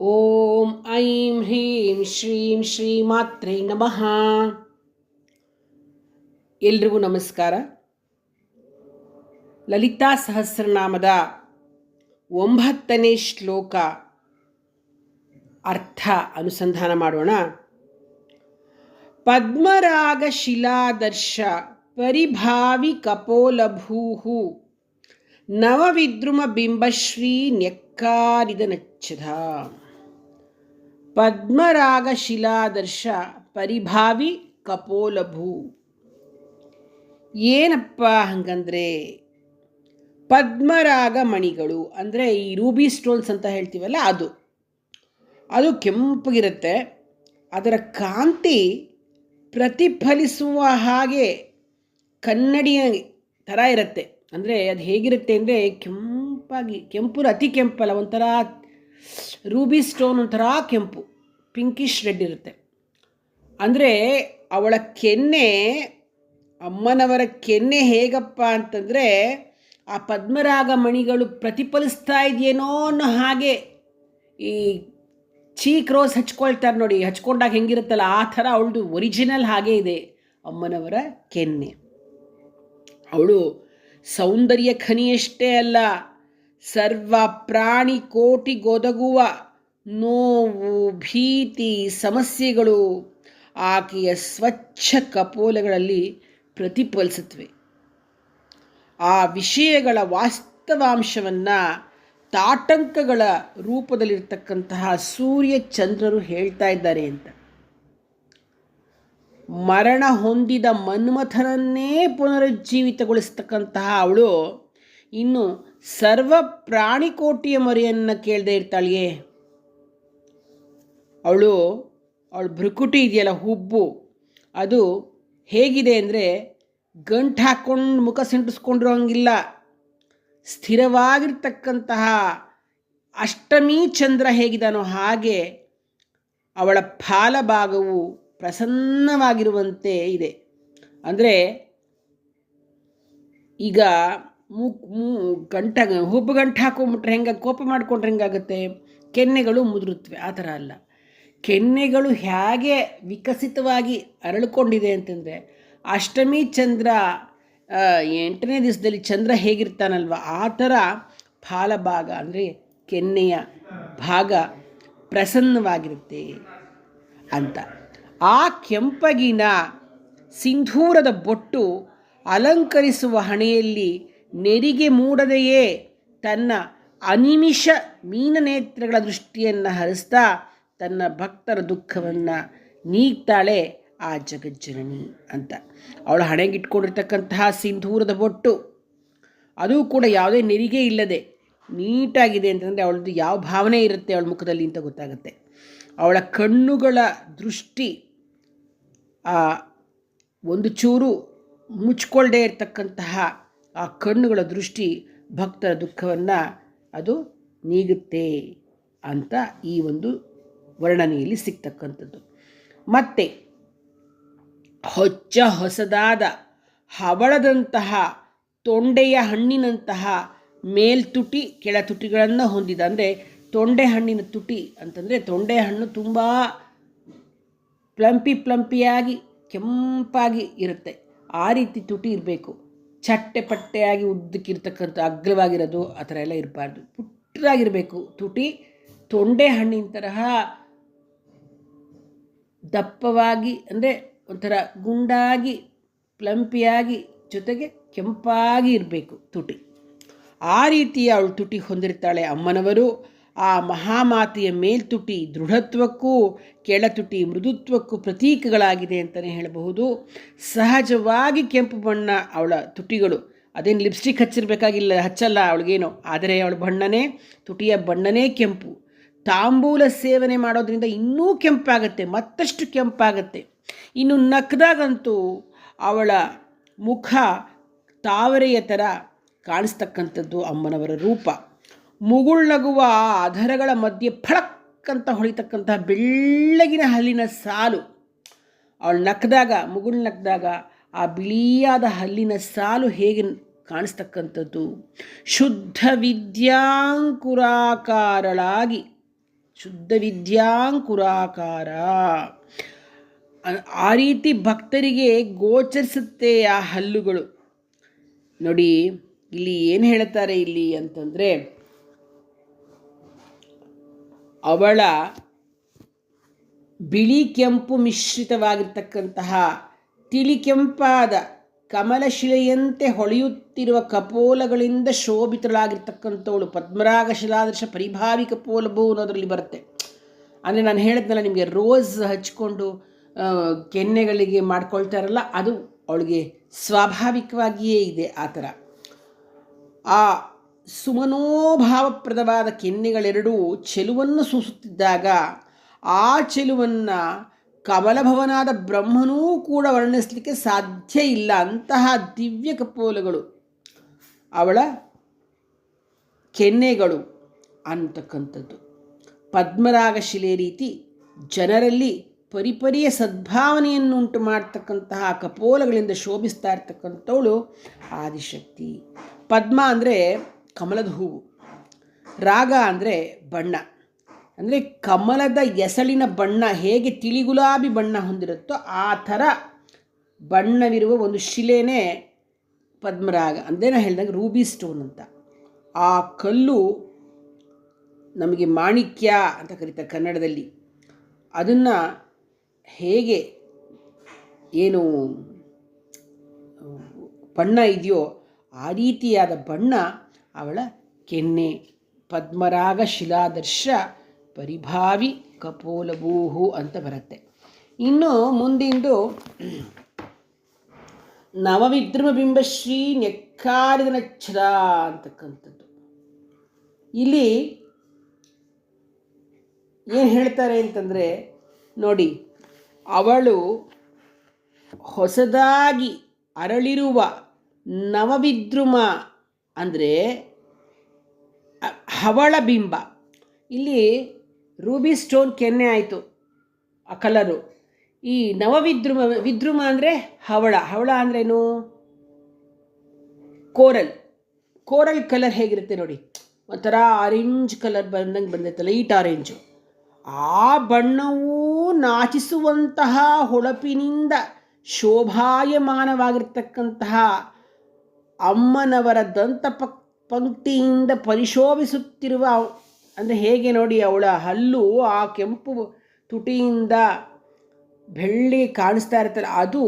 ಓಂ ಐಂ ಹ್ರೀಂ ಶ್ರೀಂ ಶ್ರೀಮಾತ್ರೇ ನಮಃ. ಎಲ್ರಿಗೂ ನಮಸ್ಕಾರ. ಲಲಿತಾ ಸಹಸ್ರನಾಮದ 9ನೇ ಶ್ಲೋಕ ಅರ್ಥ ಅನುಸಂಧಾನ ಮಾಡೋಣ. ಪದ್ಮರಾಗ ಶಿಲಾದರ್ಶ ಪರಿಭಾವಿ ಕಪೋಲಭೂಹು ನವವಿದ್ರುಮ ಬಿಂಬಶ್ರೀ ನ್ಯಕ್ಕಾರಿದ ನಚ್ಚದ. ಪದ್ಮರಾಗ ಶಿಲಾದರ್ಶ ಪರಿಭಾವಿ ಕಪೋಲಭೂ. ಏನಪ್ಪ ಹಂಗಂದ್ರೆ, ಪದ್ಮರಾಗ ಮಣಿಗಳು ಅಂದರೆ ಈ ರೂಬಿ ಸ್ಟೋನ್ಸ್ ಅಂತ ಹೇಳ್ತೀವಲ್ಲ, ಅದು ಕೆಂಪಗಿರುತ್ತೆ. ಅದರ ಕಾಂತಿ ಪ್ರತಿಫಲಿಸುವ ಹಾಗೆ ಕನ್ನಡಿಯ ಥರ ಇರುತ್ತೆ. ಅಂದರೆ ಅದು ಹೇಗಿರುತ್ತೆ ಅಂದರೆ ಕೆಂಪು ಅತಿ ಕೆಂಪಲ್ಲ, ಒಂಥರ ರೂಬಿ ಸ್ಟೋನ್ ಒಂಥರ ಕೆಂಪು, ಪಿಂಕಿಶ್ ರೆಡ್ ಇರುತ್ತೆ. ಅಂದರೆ ಅವಳ ಕೆನ್ನೆ, ಅಮ್ಮನವರ ಕೆನ್ನೆ ಹೇಗಪ್ಪ ಅಂತಂದರೆ ಆ ಪದ್ಮರಾಗ ಮಣಿಗಳು ಪ್ರತಿಫಲಿಸ್ತಾ ಇದೆಯೇನೋ ಅನ್ನೋ ಹಾಗೆ. ಈ ಚೀಕ್ ರೋಸ್ ಹಚ್ಕೊಳ್ತಾರೆ ನೋಡಿ, ಹಚ್ಕೊಂಡಾಗ ಹೆಂಗಿರುತ್ತಲ್ಲ ಆ ಥರ ಅವಳದು ಒರಿಜಿನಲ್ ಹಾಗೆ ಇದೆ ಅಮ್ಮನವರ ಕೆನ್ನೆ. ಅವಳು ಸೌಂದರ್ಯ ಖನಿಯಷ್ಟೇ ಅಲ್ಲ, ಸರ್ವ ಪ್ರಾಣಿ ಕೋಟಿಗೊದಗುವ ನೋವು, ಭೀತಿ, ಸಮಸ್ಯೆಗಳು ಆಕೆಯ ಸ್ವಚ್ಛ ಕಪೋಲಗಳಲ್ಲಿ ಪ್ರತಿಫಲಿಸುತ್ತವೆ. ಆ ವಿಷಯಗಳ ವಾಸ್ತವಾಂಶವನ್ನು ತಾಟಂಕಗಳ ರೂಪದಲ್ಲಿರ್ತಕ್ಕಂತಹ ಸೂರ್ಯ ಚಂದ್ರರು ಹೇಳ್ತಾ ಇದ್ದಾರೆ ಅಂತ. ಮರಣ ಹೊಂದಿದ ಮನ್ಮಥನನ್ನೇ ಪುನರುಜ್ಜೀವಿತಗೊಳಿಸ್ತಕ್ಕಂತಹ ಅವಳು ಇನ್ನು ಸರ್ವ ಪ್ರಾಣಿಕೋಟಿಯ ಮೊರೆಯನ್ನು ಕೇಳದೆ ಇರ್ತಾಳೆಯೇ? ಅವಳ ಭ್ರುಕುಟಿ ಇದೆಯಲ್ಲ, ಹುಬ್ಬು, ಅದು ಹೇಗಿದೆ ಅಂದರೆ ಗಂಟು ಹಾಕ್ಕೊಂಡು ಮುಖ ಸಿಂಟಿಸ್ಕೊಂಡಿರೋ ಹಂಗಿಲ್ಲ. ಸ್ಥಿರವಾಗಿರ್ತಕ್ಕಂತಹ ಅಷ್ಟಮಿ ಚಂದ್ರ ಹೇಗಿದಾನೋ ಹಾಗೆ ಅವಳ ಫಾಲಭಾಗವು ಪ್ರಸನ್ನವಾಗಿರುವಂತೆ ಇದೆ. ಅಂದರೆ ಈಗ ಹುಬ್ಬು ಗಂಟು ಹಾಕೊಂಡ್ಬಿಟ್ರೆ ಹೆಂಗೆ, ಕೋಪ ಮಾಡಿಕೊಂಡ್ರೆ ಹೆಂಗಾಗುತ್ತೆ, ಕೆನ್ನೆಗಳು ಮುದುರುತ್ತವೆ. ಆ ಥರ ಅಲ್ಲ, ಕೆನ್ನೆಗಳು ಹೇಗೆ ವಿಕಸಿತವಾಗಿ ಅರಳಿಕೊಂಡಿದೆ ಅಂತಂದರೆ, ಅಷ್ಟಮಿ ಚಂದ್ರ 8ನೇ ದಿವಸದಲ್ಲಿ ಚಂದ್ರ ಹೇಗಿರ್ತಾನಲ್ವ ಆ ಥರ ಫಾಲಭಾಗ ಅಂದರೆ ಕೆನ್ನೆಯ ಭಾಗ ಪ್ರಸನ್ನವಾಗಿರುತ್ತೆ ಅಂತ. ಆ ಕೆಂಪಗಿನ ಸಿಂಧೂರದ ಬೊಟ್ಟು ಅಲಂಕರಿಸುವ ಹಣೆಯಲ್ಲಿ ನೆರಿಗೆ ಮೂಡದೆಯೇ ತನ್ನ ಅನಿಮಿಷ ಮೀನನೇತ್ರಗಳ ದೃಷ್ಟಿಯನ್ನು ಹರಿಸ್ತಾ ತನ್ನ ಭಕ್ತರ ದುಃಖವನ್ನು ನೀಗ್ತಾಳೆ ಆ ಜಗಜ್ಜನನಿ ಅಂತ. ಅವಳ ಹಣೆಗಿಟ್ಕೊಂಡಿರ್ತಕ್ಕಂತಹ ಸಿಂಧೂರದ ಬೊಟ್ಟು ಅದು ಕೂಡ ಯಾವುದೇ ನೆರಿಗೆ ಇಲ್ಲದೆ ನೀಟಾಗಿದೆ ಅಂತಂದರೆ ಅವಳದ್ದು ಯಾವ ಭಾವನೆ ಇರುತ್ತೆ ಅವಳ ಮುಖದಲ್ಲಿ ಅಂತ ಗೊತ್ತಾಗುತ್ತೆ. ಅವಳ ಕಣ್ಣುಗಳ ದೃಷ್ಟಿ ಒಂದು ಚೂರು ಮುಚ್ಕೊಳ್ಳದೆ ಇರತಕ್ಕಂತಹ ಆ ಕಣ್ಣುಗಳ ದೃಷ್ಟಿ ಭಕ್ತರ ದುಃಖವನ್ನು ಅದು ನೀಗುತ್ತೆ ಅಂತ ಈ ಒಂದು ವರ್ಣನೆಯಲ್ಲಿ ಸಿಗ್ತಕ್ಕಂಥದ್ದು. ಮತ್ತು ಹೊಸದಾದ ಹವಳದಂತಹ ತೊಂಡೆಯ ಹಣ್ಣಿನಂತಹ ಮೇಲ್ತುಟಿ ಕೆಳತುಟಿಗಳನ್ನು ಹೊಂದಿದ. ಅಂದರೆ ತೊಂಡೆ ಹಣ್ಣಿನ ತುಟಿ ಅಂತಂದರೆ ತೊಂಡೆ ಹಣ್ಣು ತುಂಬ ಪ್ಲಂಪಿಯಾಗಿ ಕೆಂಪಾಗಿ ಇರುತ್ತೆ, ಆ ರೀತಿ ತುಟಿ ಇರಬೇಕು. ಚಟ್ಟೆ ಪಟ್ಟೆಯಾಗಿ ಉದ್ದಕ್ಕಿರ್ತಕ್ಕಂಥ ಅಗ್ಲವಾಗಿರೋದು ಆ ಥರ ಎಲ್ಲ ಇರಬಾರ್ದು, ಪುಟ್ಟದಾಗಿರಬೇಕು ತುಟಿ. ತೊಂಡೆ ಹಣ್ಣಿನ ತರಹ ದಪ್ಪವಾಗಿ, ಅಂದರೆ ಒಂಥರ ಗುಂಡಾಗಿ ಪ್ಲಂಪಿಯಾಗಿ ಜೊತೆಗೆ ಕೆಂಪಾಗಿ ಇರಬೇಕು ತುಟಿ. ಆ ರೀತಿಯ ಅವಳು ತುಟಿ ಹೊಂದಿರ್ತಾಳೆ ಅಮ್ಮನವರು. ಆ ಮಹಾಮಾತೆಯ ಮೇಲ್ತುಟಿ ದೃಢತ್ವಕ್ಕೂ ಕೆಳತುಟಿ ಮೃದುತ್ವಕ್ಕೂ ಪ್ರತೀಕಗಳಾಗಿದೆ ಅಂತಲೇ ಹೇಳಬಹುದು. ಸಹಜವಾಗಿ ಕೆಂಪು ಬಣ್ಣ ಅವಳ ತುಟಿಗಳು, ಅದೇನು ಲಿಪ್ಸ್ಟಿಕ್ ಹಚ್ಚಲ್ಲ ಅವಳಿಗೇನೋ, ಆದರೆ ಅವಳ ಬಣ್ಣನೇ, ತುಟಿಯ ಬಣ್ಣನೇ ಕೆಂಪು. ತಾಂಬೂಲ ಸೇವನೆ ಮಾಡೋದ್ರಿಂದ ಇನ್ನೂ ಕೆಂಪಾಗತ್ತೆ, ಮತ್ತಷ್ಟು ಕೆಂಪಾಗತ್ತೆ. ಇನ್ನು ನಕ್ಕದಾಗಂತೂ ಅವಳ ಮುಖ ತಾವರೆಯ ಥರ ಕಾಣಿಸ್ತಕ್ಕಂಥದ್ದು ಅಮ್ಮನವರ ರೂಪ. ಮುಗುಳ್ನಗುವ ಅಧರಗಳ ಮಧ್ಯೆ ಫಳಕ್ಕಂತ ಹೊಳಿತಕ್ಕಂತಹ ಬೆಳ್ಳಗಿನ ಹಲ್ಲಿನ ಸಾಲು, ಅವಳು ನಕ್ಕದಾಗ ಆ ಬಿಳಿಯಾದ ಹಲ್ಲಿನ ಸಾಲು ಹೇಗೆ ಕಾಣಿಸ್ತಕ್ಕಂಥದ್ದು. ಶುದ್ಧ ವಿದ್ಯಾಂಕುರಾಕಾರಳಾಗಿ ಶುದ್ಧ ವಿದ್ಯಾಂಕುರಾಕಾರ. ಆ ರೀತಿ ಭಕ್ತರಿಗೆ ಗೋಚರಿಸುತ್ತೆ ಆ ಹಲ್ಲುಗಳು. ನೋಡಿ ಇಲ್ಲಿ ಏನು ಹೇಳ್ತಾರೆ ಇಲ್ಲಿ ಅಂತಂದರೆ, ಅವಳ ಬಿಳಿ ಕೆಂಪು ಮಿಶ್ರಿತವಾಗಿರ್ತಕ್ಕಂತಹ ತಿಳಿ ಕೆಂಪಾದ ಕಮಲಶಿಲೆಯಂತೆ ಹೊಳೆಯುತ್ತಿರುವ ಕಪೋಲಗಳಿಂದ ಶೋಭಿತಳಾಗಿರ್ತಕ್ಕಂಥವಳು. ಪದ್ಮರಾಗ ಶಿಲಾದರ್ಶ ಪರಿಭಾವಿ ಕಪೋಲಭೂ ಅನ್ನೋದರಲ್ಲಿ ಬರುತ್ತೆ. ಅಂದರೆ ನಾನು ಹೇಳಿದ್ನಲ್ಲ ನಿಮಗೆ, ರೋಸ್ ಹಚ್ಕೊಂಡು ಕೆನ್ನೆಗಳಿಗೆ ಮಾಡ್ಕೊಳ್ತಾರಲ್ಲ, ಅದು ಅವಳಿಗೆ ಸ್ವಾಭಾವಿಕವಾಗಿಯೇ ಇದೆ. ಆ ಥರ ಆ ಸುಮನೋಭಾವಪ್ರದವಾದ ಕೆನ್ನೆಗಳೆರಡೂ ಚೆಲುವನ್ನು ಸೂಸುತ್ತಿದ್ದಾಗ ಆ ಚೆಲುವನ್ನು ಕಮಲಭವನಾದ ಬ್ರಹ್ಮನೂ ಕೂಡ ವರ್ಣಿಸಲಿಕ್ಕೆ ಸಾಧ್ಯ ಇಲ್ಲ. ಅಂತಹ ದಿವ್ಯ ಕಪೋಲಗಳು ಅವಳ ಕೆನ್ನೆಗಳು ಅಂತಕ್ಕಂಥದ್ದು. ಪದ್ಮರಾಗ ಶಿಲೆ ರೀತಿ ಜನರಲ್ಲಿ ಪರಿಪರಿಯ ಸದ್ಭಾವನೆಯನ್ನುಂಟು ಮಾಡ್ತಕ್ಕಂತಹ ಕಪೋಲಗಳಿಂದ ಶೋಭಿಸ್ತಾ ಇರ್ತಕ್ಕಂಥವಳು ಆದಿಶಕ್ತಿ. ಪದ್ಮ ಅಂದರೆ ಕಮಲದ ಹೂವು, ರಾಗ ಅಂದರೆ ಬಣ್ಣ. ಅಂದರೆ ಕಮಲದ ಎಸಳಿನ ಬಣ್ಣ ಹೇಗೆ ತಿಳಿ ಗುಲಾಬಿ ಬಣ್ಣ ಹೊಂದಿರುತ್ತೋ ಆ ಥರ ಬಣ್ಣವಿರುವ ಒಂದು ಶಿಲೆನೇ ಪದ್ಮರಾಗ. ಅಂದರೆ ನಾನು ಹೇಳಿದಾಗ ರೂಬಿ ಸ್ಟೋನ್ ಅಂತ. ಆ ಕಲ್ಲು ನಮಗೆ ಮಾಣಿಕ್ಯ ಅಂತ ಕರೀತಾರೆ ಕನ್ನಡದಲ್ಲಿ. ಅದನ್ನು ಹೇಗೆ ಏನು ಬಣ್ಣ ಇದೆಯೋ ಆ ರೀತಿಯಾದ ಬಣ್ಣ ಅವಳ ಕೆನ್ನೆ. ಪದ್ಮರಾಗ ಶಿಲಾದರ್ಶ ಪರಿಭಾವಿ ಕಪೋಲಭೂಹು ಅಂತ ಬರುತ್ತೆ. ಇನ್ನು ಮುಂದಿಂದು ನವವಿದ್ರುಮ ಬಿಂಬಶ್ರೀ ನೆಕ್ಕಾರಿದ ನಚ್ಛದ ಅಂತಕ್ಕಂಥದ್ದು. ಇಲ್ಲಿ ಏನು ಹೇಳ್ತಾರೆ ಅಂತಂದರೆ, ನೋಡಿ, ಅವಳು ಹೊಸದಾಗಿ ಅರಳಿರುವ ನವವಿದ್ರುಮ ಅಂದರೆ ಹವಳ ಬಿಂಬ. ಇಲ್ಲಿ ರೂಬಿ ಸ್ಟೋನ್ ಕೆನ್ನೆ ಆಯಿತು ಆ ಕಲರು. ಈ ವಿದ್ರುಮ ಅಂದರೆ ಹವಳ. ಹವಳ ಅಂದ್ರೇನು? ಕೋರಲ್ ಕಲರ್ ಹೇಗಿರುತ್ತೆ ನೋಡಿ, ಒಂಥರ ಆರೆಂಜ್ ಕಲರ್ ಬಂದೈತೆ, ಲೈಟ್ ಆರೆಂಜು. ಆ ಬಣ್ಣವೂ ನಾಚಿಸುವಂತಹ ಹೊಳಪಿನಿಂದ ಶೋಭಾಯಮಾನವಾಗಿರ್ತಕ್ಕಂತಹ ಅಮ್ಮನವರ ಪಂಕ್ತಿಯಿಂದ ಪರಿಶೋಭಿಸುತ್ತಿರುವ, ಅಂದರೆ ಹೇಗೆ ನೋಡಿ, ಅವಳ ಹಲ್ಲು ಆ ಕೆಂಪು ತುಟಿಯಿಂದ ಬೆಳ್ಳಿ ಕಾಣಿಸ್ತಾ ಇರ್ತಾರೆ, ಅದು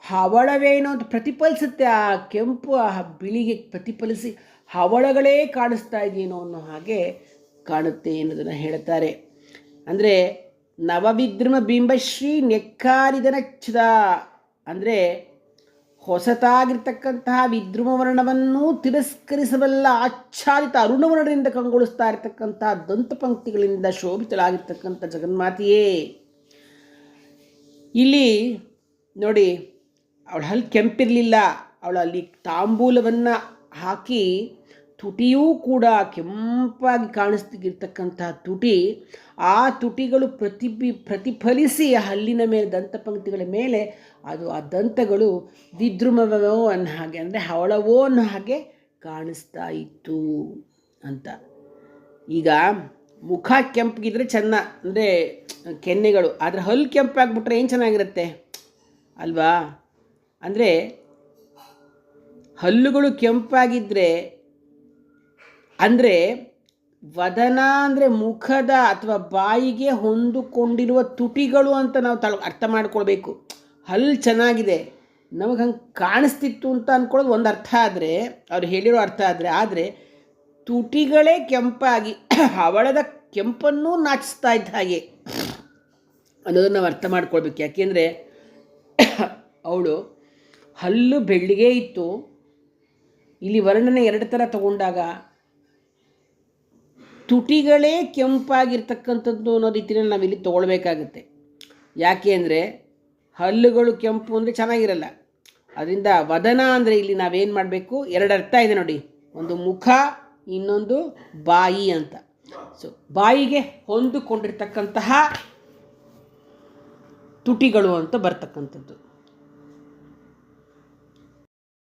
ಹವಳವೇನೋ ಅಂತ ಪ್ರತಿಫಲಿಸುತ್ತೆ. ಆ ಕೆಂಪು ಆ ಬಿಳಿಗೆ ಪ್ರತಿಫಲಿಸಿ ಹವಳಗಳೇ ಕಾಣಿಸ್ತಾ ಇದೆಯೇನೋ ಅನ್ನೋ ಹಾಗೆ ಕಾಣುತ್ತೆ ಎನ್ನುವುದನ್ನು ಹೇಳ್ತಾರೆ. ಅಂದರೆ ನವವಿದ್ರುಮ ಬಿಂಬಶ್ರೀ ನೆಕ್ಕಾರಿದ ನಚ್ಛದ ಅಂದರೆ ಹೊಸತಾಗಿರ್ತಕ್ಕಂತಹ ವಿದ್ರುಮವರ್ಣವನ್ನು ತಿರಸ್ಕರಿಸಬಲ್ಲ ಆಚ್ಛಾದಿತ ಅರುಣವರ್ಣದಿಂದ ಕಂಗೊಳಿಸ್ತಾ ಇರತಕ್ಕಂತಹ ದಂತಪಂಕ್ತಿಗಳಿಂದ ಶೋಭಿತಳಾಗಿರ್ತಕ್ಕಂಥ ಜಗನ್ಮಾತೆಯೇ. ಇಲ್ಲಿ ನೋಡಿ, ಅವಳ ಹಲ್ಲು ಕೆಂಪಿರಲಿಲ್ಲ, ಅವಳಲ್ಲಿ ತಾಂಬೂಲವನ್ನು ಹಾಕಿ ತುಟಿಯೂ ಕೂಡ ಕೆಂಪಾಗಿ ಕಾಣಿಸ್ತಿರ್ತಕ್ಕಂತಹ ತುಟಿ, ಆ ತುಟಿಗಳು ಪ್ರತಿಫಲಿಸಿ ಹಲ್ಲಿನ ಮೇಲೆ ದಂತಪಂಕ್ತಿಗಳ ಮೇಲೆ ಅದು ಆ ದಂತಗಳು ವಿದ್ರುಮವೋ ಅನ್ನೋ ಹಾಗೆ, ಅಂದರೆ ಹವಳವೋ ಅನ್ನೋ ಹಾಗೆ ಕಾಣಿಸ್ತಾ ಇತ್ತು ಅಂತ. ಈಗ ಮುಖ ಕೆಂಪಗಿದ್ರೆ ಚೆನ್ನ, ಅಂದರೆ ಕೆನ್ನೆಗಳು, ಆದರೆ ಹಲ್ಲು ಕೆಂಪಾಗ್ಬಿಟ್ರೆ ಏನು ಚೆನ್ನಾಗಿರುತ್ತೆ ಅಲ್ವಾ? ಅಂದರೆ ಹಲ್ಲುಗಳು ಕೆಂಪಾಗಿದ್ದರೆ, ಅಂದರೆ ವದನ ಅಂದರೆ ಮುಖದ ಅಥವಾ ಬಾಯಿಗೆ ಹೊಂದಿಕೊಂಡಿರುವ ತುಟಿಗಳು ಅಂತ ನಾವು ಅರ್ಥ ಮಾಡ್ಕೊಳ್ಬೇಕು. ಹಲ್ಲು ಚೆನ್ನಾಗಿದೆ, ನಮಗೆ ಹಂಗೆ ಕಾಣಿಸ್ತಿತ್ತು ಅಂತ ಅಂದ್ಕೊಳ್ಳೋದು ಒಂದು ಅರ್ಥ ಆದರೆ, ಅವ್ರು ಹೇಳಿರೋ ಅರ್ಥ ಆದರೆ ತುಟಿಗಳೇ ಕೆಂಪಾಗಿ ಹವಳದ ಕೆಂಪನ್ನೂ ನಾಚಿಸ್ತಾ ಇದ್ದ ಹಾಗೆ ಅನ್ನೋದನ್ನು ನಾವು ಅರ್ಥ ಮಾಡ್ಕೊಳ್ಬೇಕು. ಯಾಕೆಂದರೆ ಅವಳು ಹಲ್ಲು ಬೆಳ್ಳಿಗೆ ಇತ್ತು. ಇಲ್ಲಿ ವರ್ಣನೆ ಎರಡು ಥರ ತಗೊಂಡಾಗ ತುಟಿಗಳೇ ಕೆಂಪಾಗಿರ್ತಕ್ಕಂಥದ್ದು ಅನ್ನೋ ರೀತಿಯಲ್ಲಿ ನಾವಿಲ್ಲಿ ತೊಗೊಳ್ಬೇಕಾಗುತ್ತೆ. ಯಾಕೆ ಅಂದರೆ ಹಲ್ಲುಗಳು ಕೆಂಪು ಅಂದರೆ ಚೆನ್ನಾಗಿರಲ್ಲ. ಅದರಿಂದ ವದನ ಅಂದರೆ ಇಲ್ಲಿ ನಾವೇನು ಮಾಡಬೇಕು, ಎರಡು ಅರ್ಥ ಇದೆ ನೋಡಿ, ಒಂದು ಮುಖ, ಇನ್ನೊಂದು ಬಾಯಿ ಅಂತ. ಸೊ ಬಾಯಿಗೆ ಹೊಂದಿಕೊಂಡಿರ್ತಕ್ಕಂತಹ ತುಟಿಗಳು ಅಂತ ಬರ್ತಕ್ಕಂಥದ್ದು.